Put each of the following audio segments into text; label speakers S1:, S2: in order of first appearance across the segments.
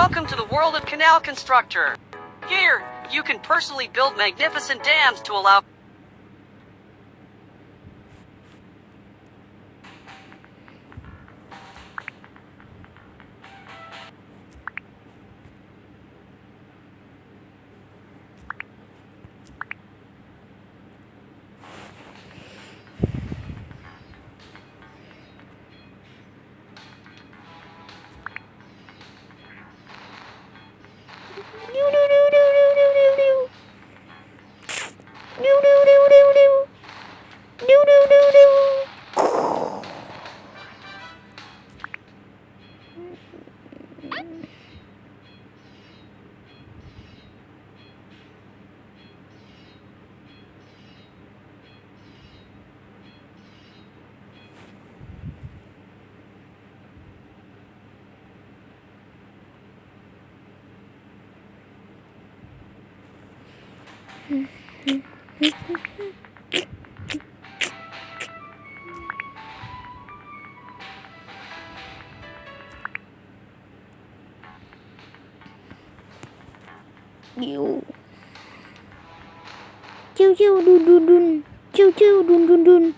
S1: Welcome to the world of Canal Constructor. Here, you can personally build magnificent dams to allow
S2: Chiu chiu đun đun đun, chiu chiu đun đun đun,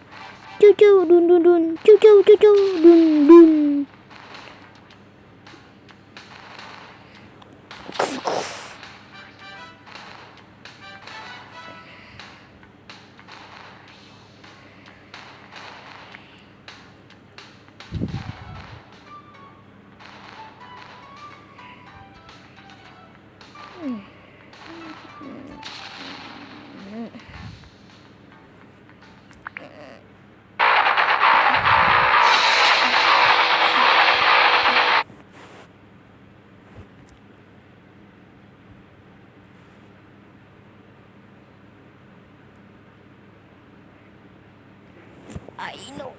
S2: chiu chiu đun đun đun, chiu chiu chiu chiu đun đun. I know.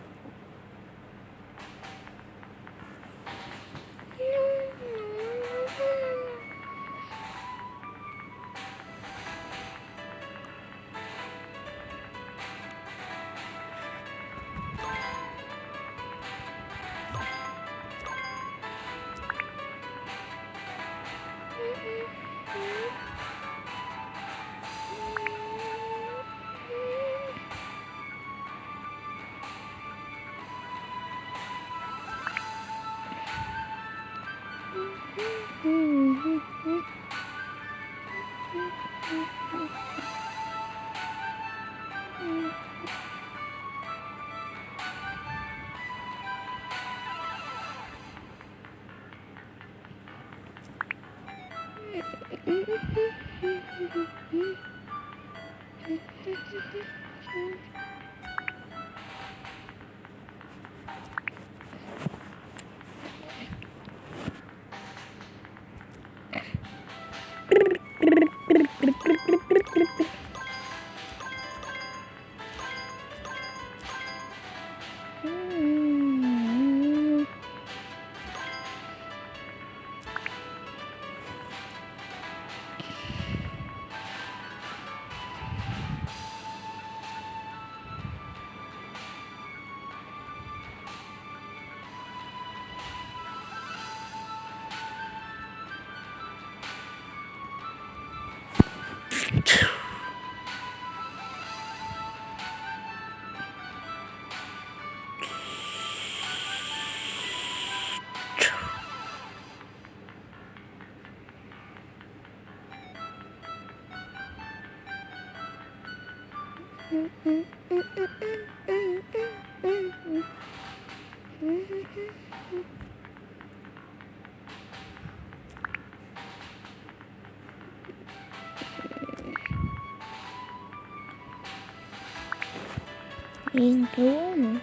S2: Yên trú nữa.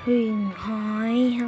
S2: Huyền thoại hả?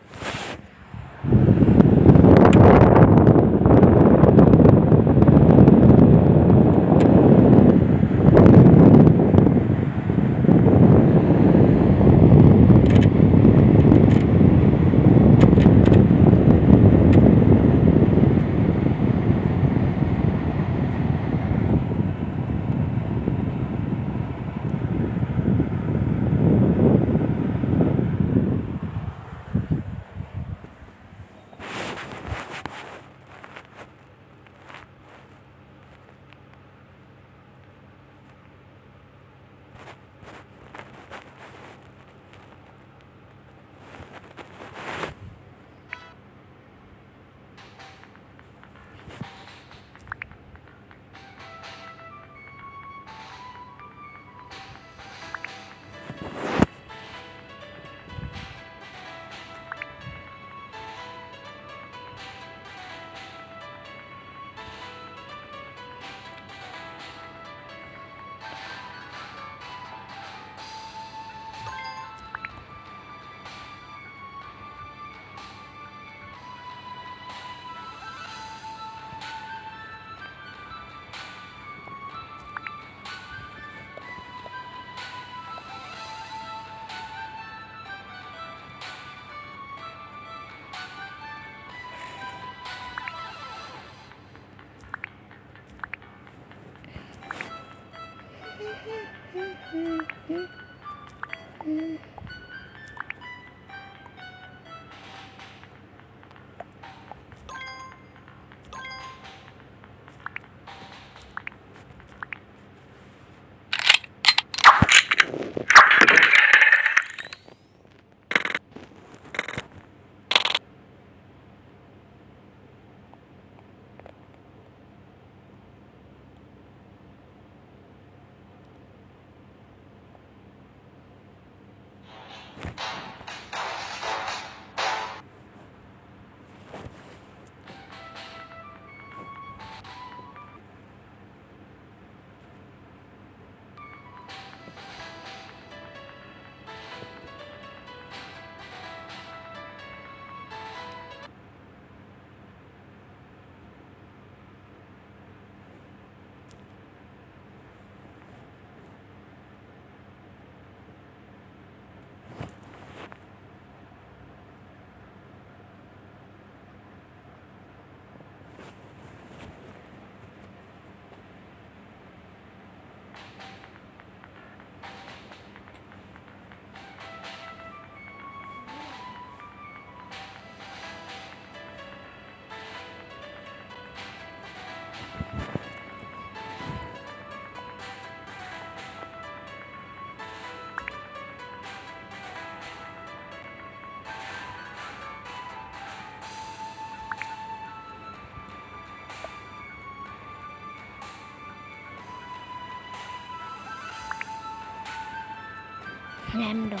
S2: Hạm đội,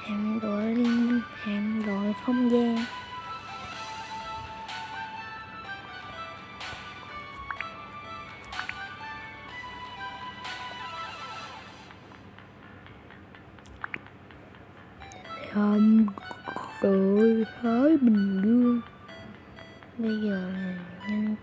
S2: hạm đội liên minh, hạm đội không gian. Hạm đội Thái Bình Dương. Bây giờ là nhân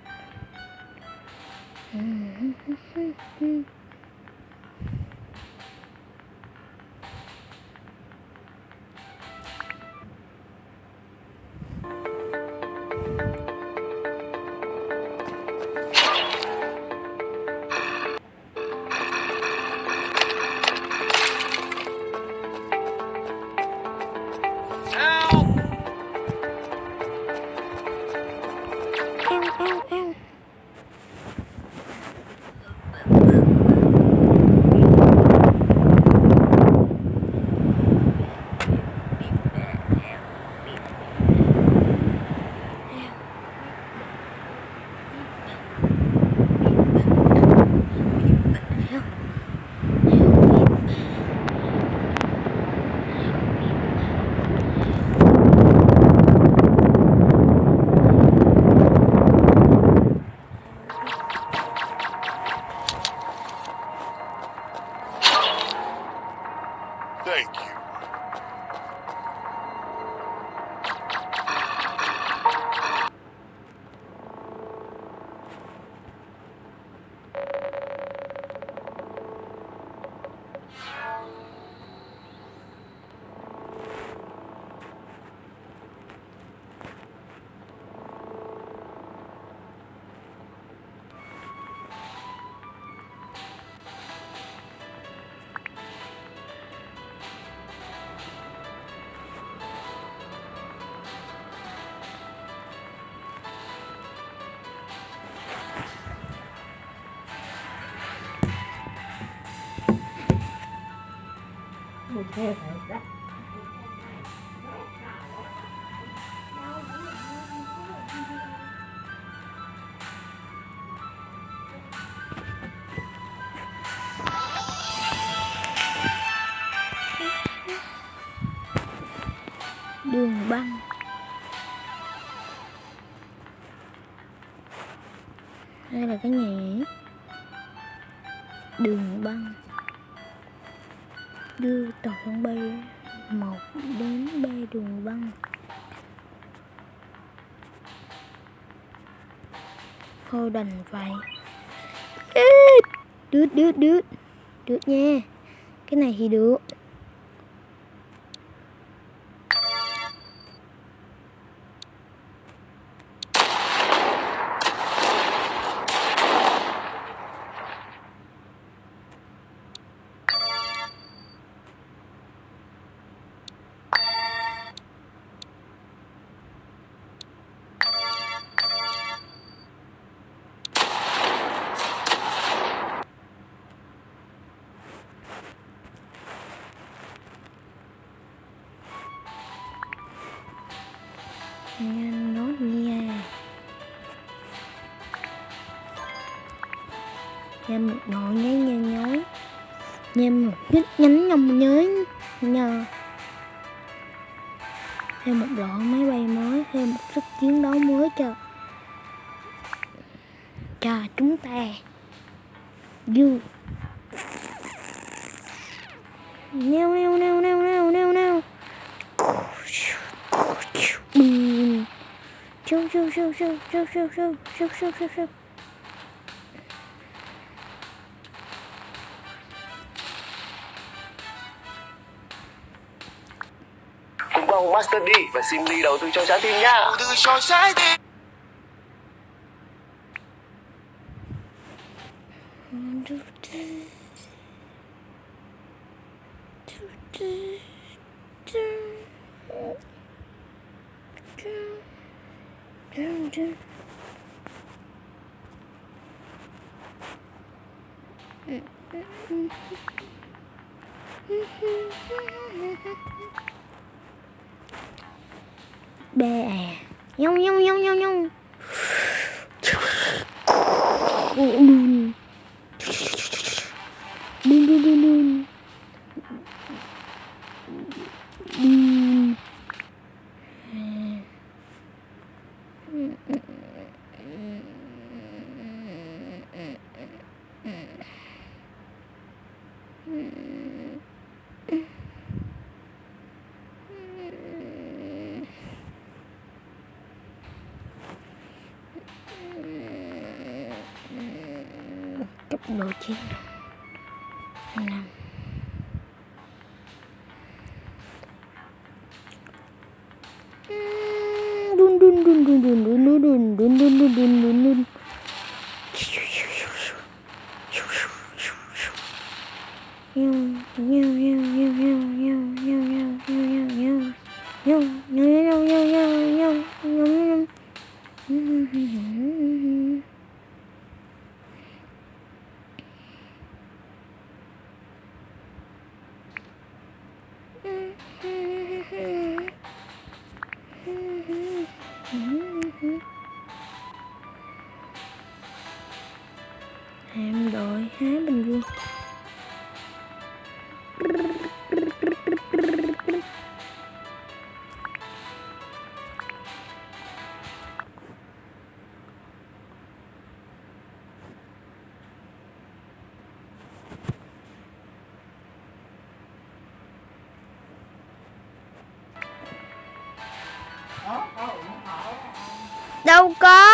S2: Ow.
S3: Thank you.
S2: Đường băng. Đây là cái gì? Đường băng. Đưa tàu sân bay 1 đến 3 đường băng. Thôi đành vậy. Được nha. Cái này thì được. Nó nha. Thêm một nồi nhái nhói. Thêm một ít nhánh nhông nhới nha. Thêm một loại máy bay mới, thêm một sức chiến đấu mới cho chúng ta. Du. Neo neo neo neo neo neo neo. Siêu siêu siêu siêu siêu siêu siêu siêu siêu siêu siêu.
S4: Cùng vào Master D và Sim Lee đầu tư cho trái tim nha.
S3: Đầu tư cho trái tim.
S2: Bè nhông nhông nhông nhông nhông. Đun đun đun đun đun. Cấp độ chiến năm. Đun đun đun đun đun đun đun đun đun đun đun đun đun đun. Hạm đội Thái Bình Dương. Đâu có.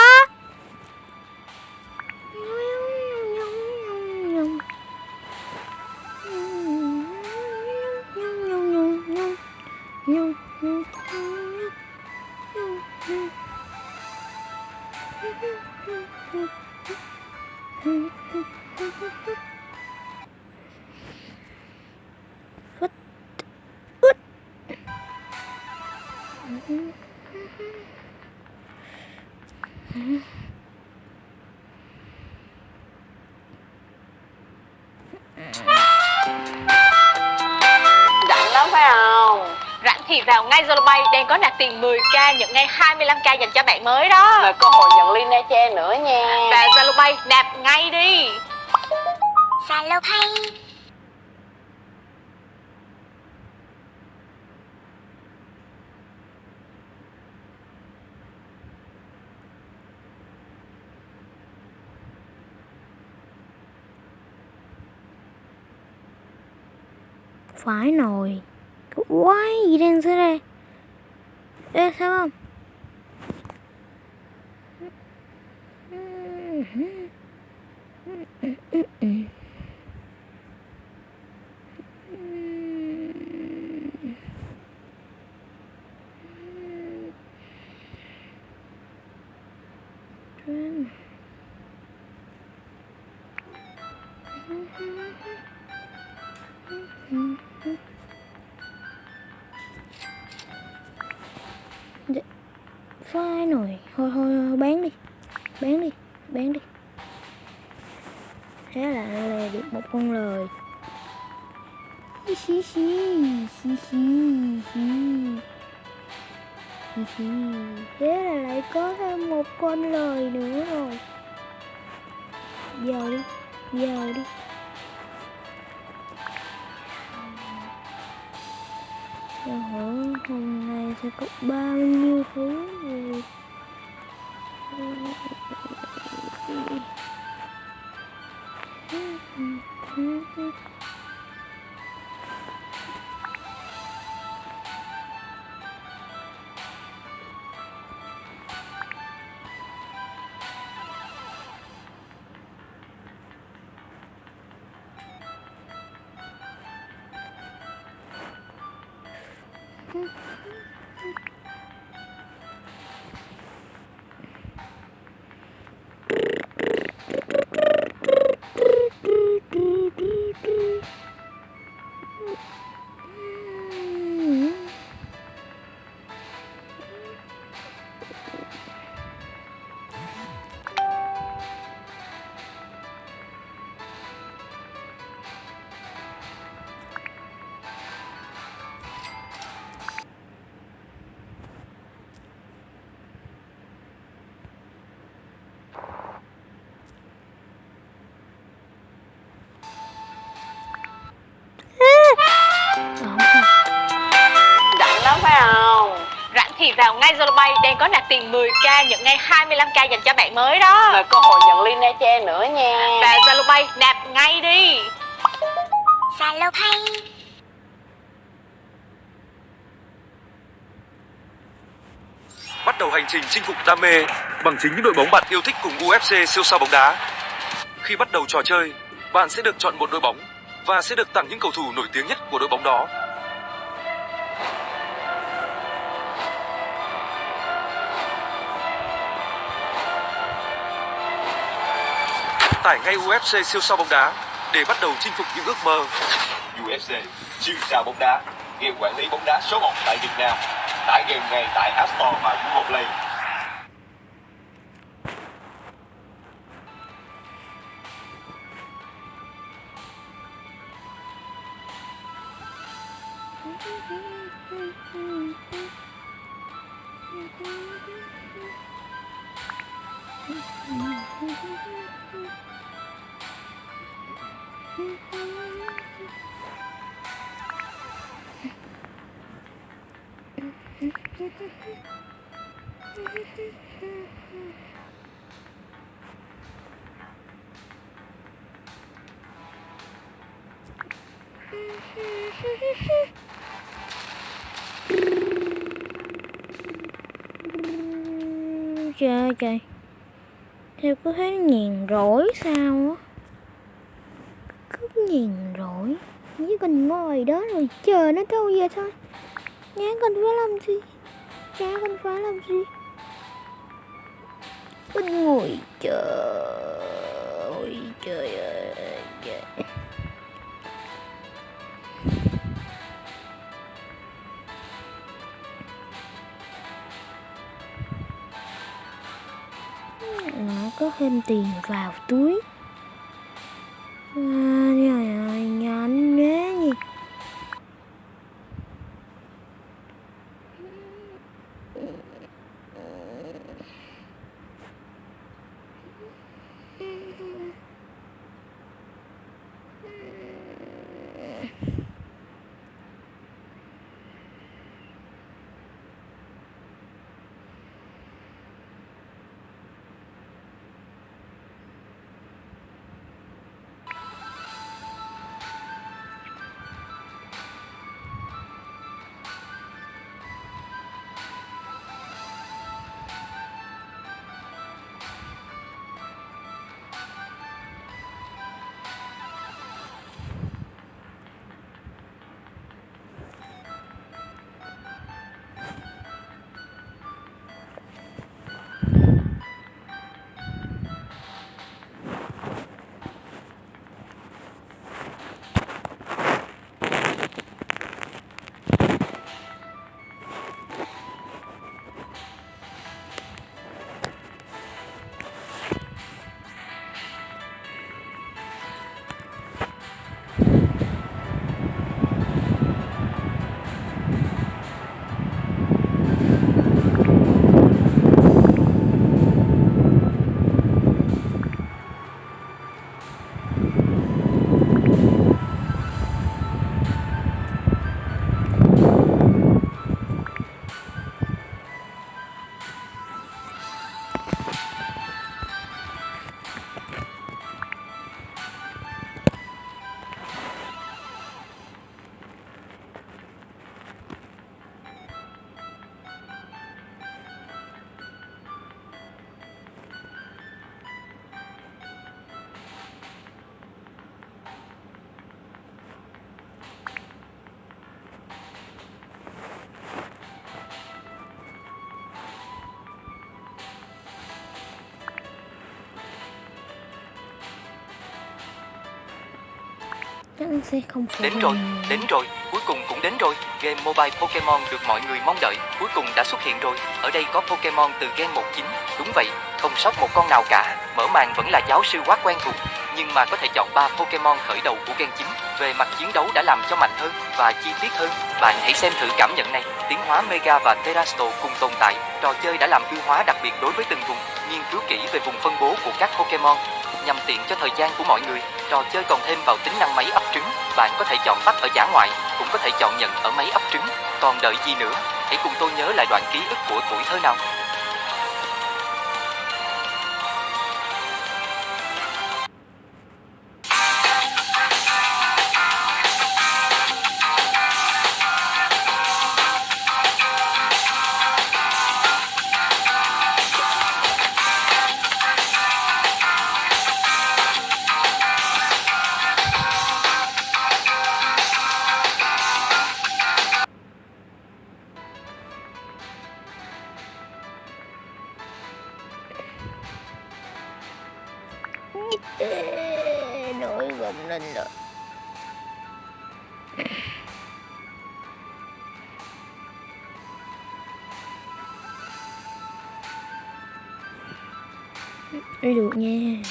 S5: Rảnh lắm phải không? Rảnh thì vào ngay Zolobay, đang có nạp tiền 10k nhận ngay 25k dành cho bạn mới đó.
S6: Và cơ hội nhận Lina Che nữa nha.
S5: Và Zolobay nạp ngay đi.
S2: Zolobay. Phải nồi. Cái quái gì đang xảy ra? Ê, sao không? Phải nồi. Thôi bán đi. Bán đi. Thế là được một con lời. Xí. Thế là lại có thêm một con lời nữa rồi. Giờ đi, giờ đi. Hôm nay sẽ có bao nhiêu thứ rồi.
S6: Rảnh lắm phải không?
S5: Rảnh thì vào ngay Zalo Pay, đang có nạp tiền 10k nhận ngay 25k dành cho bạn mới đó.
S6: Và cơ hội nhận link Nha Trang nữa nha.
S5: Vào Zalo Pay nạp ngay đi.
S2: Zalo Pay.
S7: Bắt đầu hành trình chinh phục đam mê bằng chính những đội bóng bạn yêu thích cùng UFC siêu sao bóng đá. Khi bắt đầu trò chơi, bạn sẽ được chọn một đội bóng và sẽ được tặng những cầu thủ nổi tiếng nhất của đội bóng đó. Tải ngay UFC siêu sao bóng đá để bắt đầu chinh phục những ước mơ.
S4: UFC, siêu sao bóng đá, game quản lý bóng đá số 1 tại Việt Nam. Tải game ngay tại App Store và Google Play.
S2: Trời ơi trời, theo có thấy nhàn rỗi sao á? Cứ nhàn rỗi, chỉ cần ngồi đó rồi chờ nó trôi về thôi. Chả cần phải làm gì, chả cần phải làm gì. Cứ ngồi chờ, ôi trời ơi trời. Nó có thêm tiền vào túi. Trời ơi, nhanh quá nhỉ. chắc sẽ không phải
S8: Đến rồi, cuối cùng cũng đến rồi. Game mobile Pokemon được mọi người mong đợi, cuối cùng đã xuất hiện rồi. Ở đây có Pokemon từ Gen 19, đúng vậy, không sót một con nào cả. Mở màn vẫn là giáo sư Watt quen thuộc, nhưng mà có thể chọn 3 Pokemon khởi đầu của Gen 9. Về mặt chiến đấu đã làm cho mạnh hơn và chi tiết hơn. Bạn hãy xem thử cảm nhận này. Tiến hóa Mega và Terrasto cùng tồn tại. Trò chơi đã làm ưu hóa đặc biệt đối với từng vùng, nghiên cứu kỹ về vùng phân bố của các Pokemon. Nhằm tiện cho thời gian của mọi người, trò chơi còn thêm vào tính năng máy ấp trứng. Bạn có thể chọn tắt ở dã ngoại, cũng có thể chọn nhận ở máy ấp trứng. Còn đợi gì nữa, hãy cùng tôi nhớ lại đoạn ký ức của tuổi thơ nào.
S2: nổi gồng lên rồi. Đi được nha.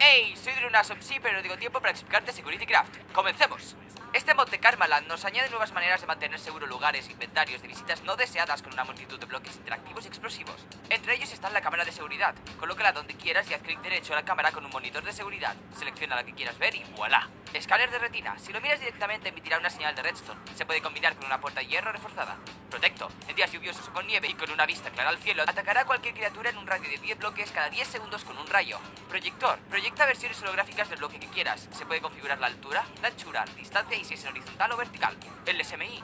S9: Hey, soy Drunasomsi, pero no tengo tiempo para explicarte Security Craft. Comencemos. Este Monte Karmaland nos añade nuevas maneras de mantener seguros lugares e inventarios de visitas no deseadas con una multitud de bloques interactivos y explosivos. Entre ellos está la cámara de seguridad. Colócala donde quieras y haz clic derecho a la cámara con un monitor de seguridad. Selecciona la que quieras ver y ¡voilá! Escáner de retina. Si lo miras directamente emitirá una señal de redstone. Se puede combinar con una puerta de hierro reforzada. Protecto. En días lluviosos o con nieve y con una vista clara al cielo, atacará a cualquier criatura en un radio de 10 bloques cada 10 segundos con un rayo. Proyector. Proyecta versiones holográficas del bloque que quieras. Se puede configurar la altura, la anchura, distancia y si es en horizontal o vertical. El SMI.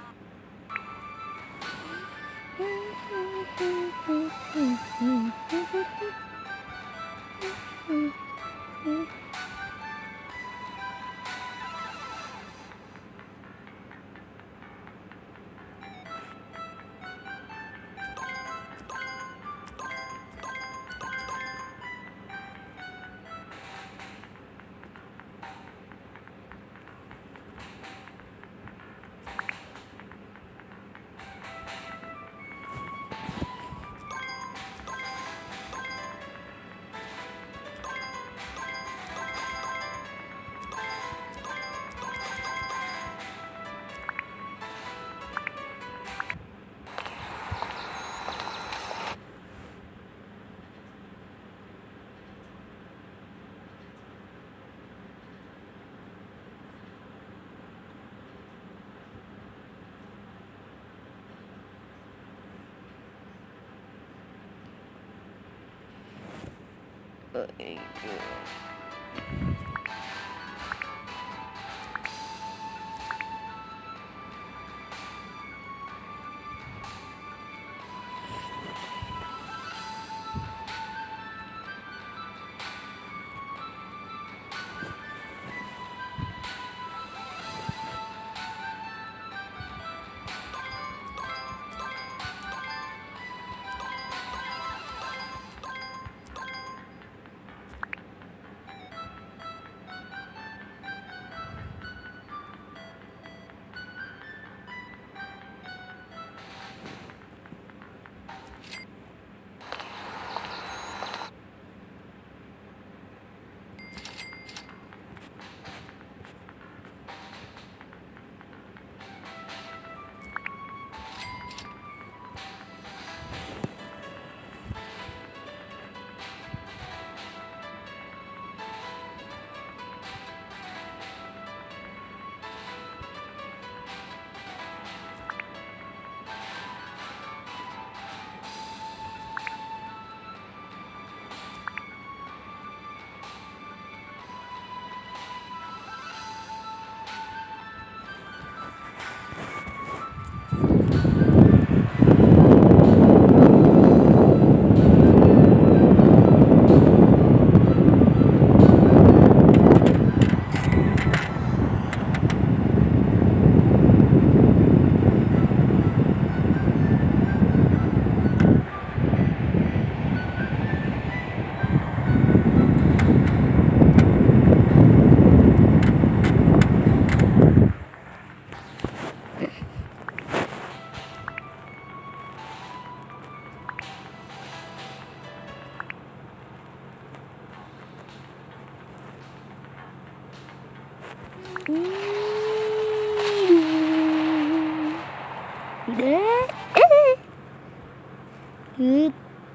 S2: Đế.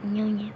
S2: Nhau nhau.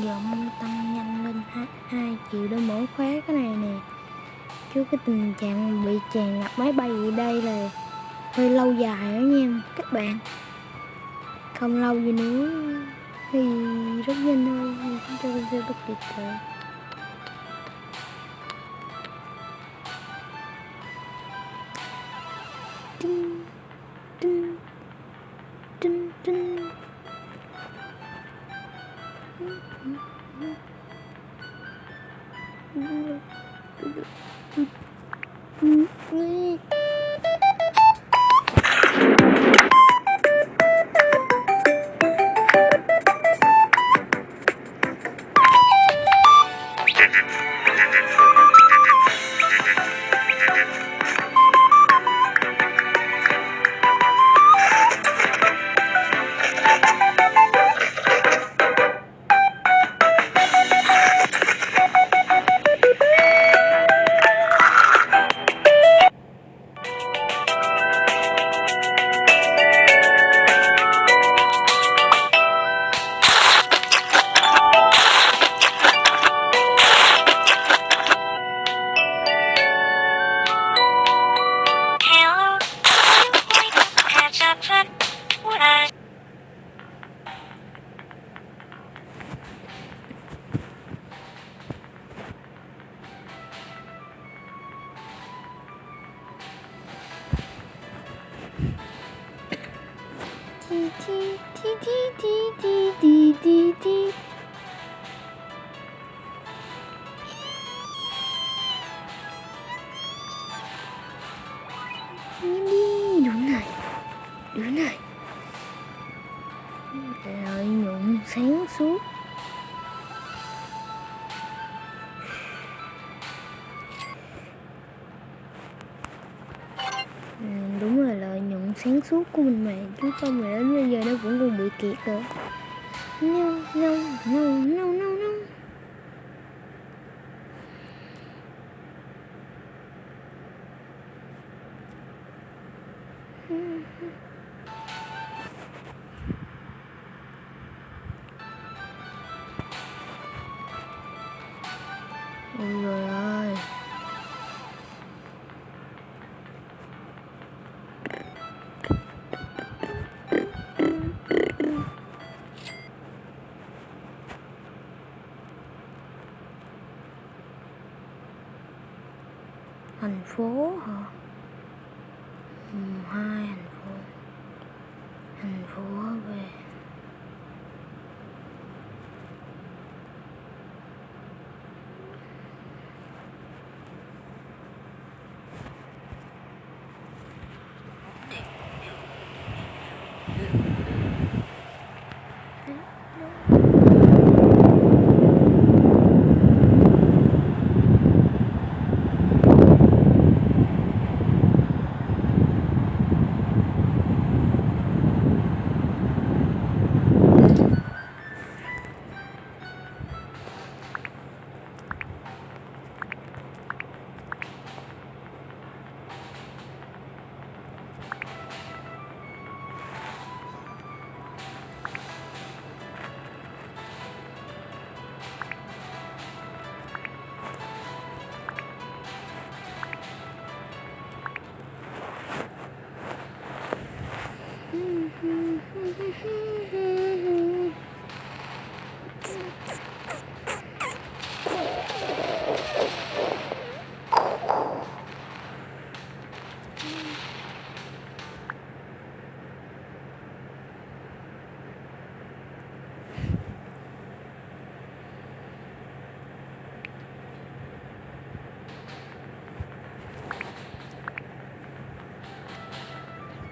S2: Giọng tăng nhanh lên 2 triệu để mỗi khóa cái này nè, chứ cái tình trạng bị tràn ngập máy bay ở đây là hơi lâu dài đó nha các bạn. Không lâu gì nữa thì rất nhanh thôi, chúng ta sẽ bất kịp rồi. Tinh, tinh, tinh, tinh. đứa này lợi nhuận sáng suốt. Đúng là lợi nhuận sáng suốt của mình mà, chứ không mà đến bây giờ nó vẫn còn bị kiệt rồi. No, no, no, no, no, no. Ôi trời ơi. Thành phố hả? Hai thành phố. Thành phố về.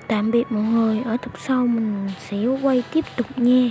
S2: Tạm biệt mọi người, ở tập sau mình sẽ quay tiếp tục nha.